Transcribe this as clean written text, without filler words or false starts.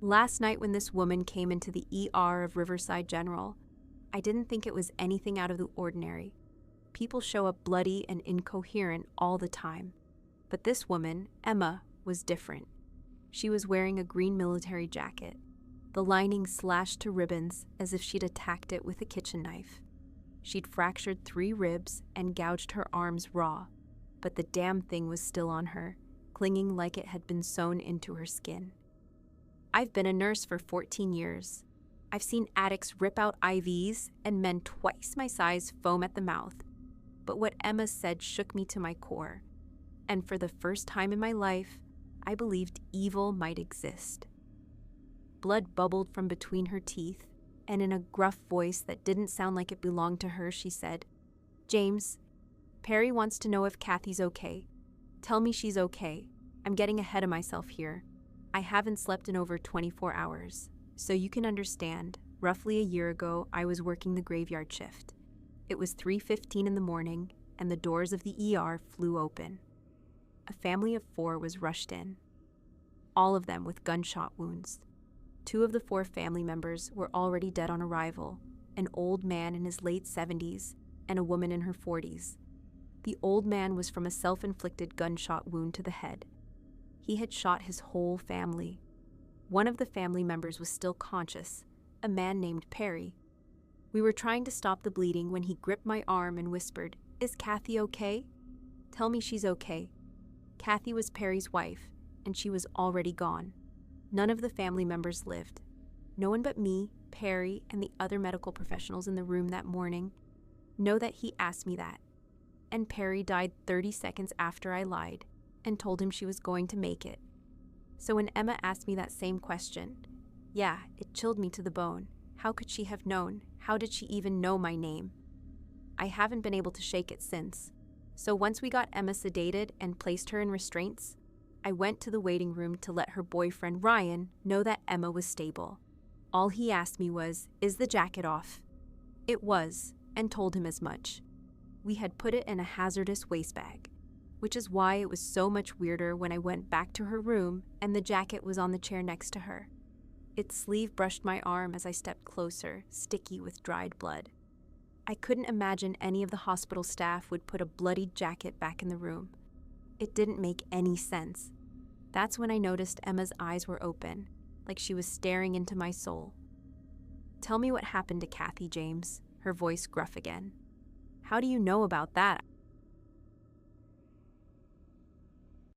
Last night when this woman came into the ER of Riverside General, I didn't think it was anything out of the ordinary. People show up bloody and incoherent all the time. But this woman, Emma, was different. She was wearing a green military jacket, the lining slashed to ribbons as if she'd attacked it with a kitchen knife. She'd fractured 3 ribs and gouged her arms raw, but the damn thing was still on her, clinging like it had been sewn into her skin. I've been a nurse for 14 years. I've seen addicts rip out IVs and men twice my size foam at the mouth. But what Emma said shook me to my core. And for the first time in my life, I believed evil might exist. Blood bubbled from between her teeth, and in a gruff voice that didn't sound like it belonged to her, she said, "James, Perry wants to know if Kathy's okay. Tell me she's okay. I'm getting ahead of myself here. I haven't slept in over 24 hours. So you can understand, roughly a year ago, I was working the graveyard shift. It was 3:15 in the morning, and the doors of the ER flew open. A family of 4 was rushed in, all of them with gunshot wounds. 2 of the 4 family members were already dead on arrival, an old man in his late 70s and a woman in her 40s. The old man was from a self-inflicted gunshot wound to the head. He had shot his whole family. One of the family members was still conscious, a man named Perry. We were trying to stop the bleeding when he gripped my arm and whispered, "Is Kathy okay? Tell me she's okay." Kathy was Perry's wife, and she was already gone. None of the family members lived. No one but me, Perry, and the other medical professionals in the room that morning know that he asked me that. And Perry died 30 seconds after I lied and told him she was going to make it. So when Emma asked me that same question, yeah, it chilled me to the bone. How could she have known? How did she even know my name? I haven't been able to shake it since. So once we got Emma sedated and placed her in restraints, I went to the waiting room to let her boyfriend Ryan know that Emma was stable. All he asked me was, "Is the jacket off?" It was, and told him as much. We had put it in a hazardous waste bag, which is why it was so much weirder when I went back to her room and the jacket was on the chair next to her. Its sleeve brushed my arm as I stepped closer, sticky with dried blood. I couldn't imagine any of the hospital staff would put a bloodied jacket back in the room. It didn't make any sense. That's when I noticed Emma's eyes were open, like she was staring into my soul. "Tell me what happened to Kathy, James," her voice gruff again. "How do you know about that?"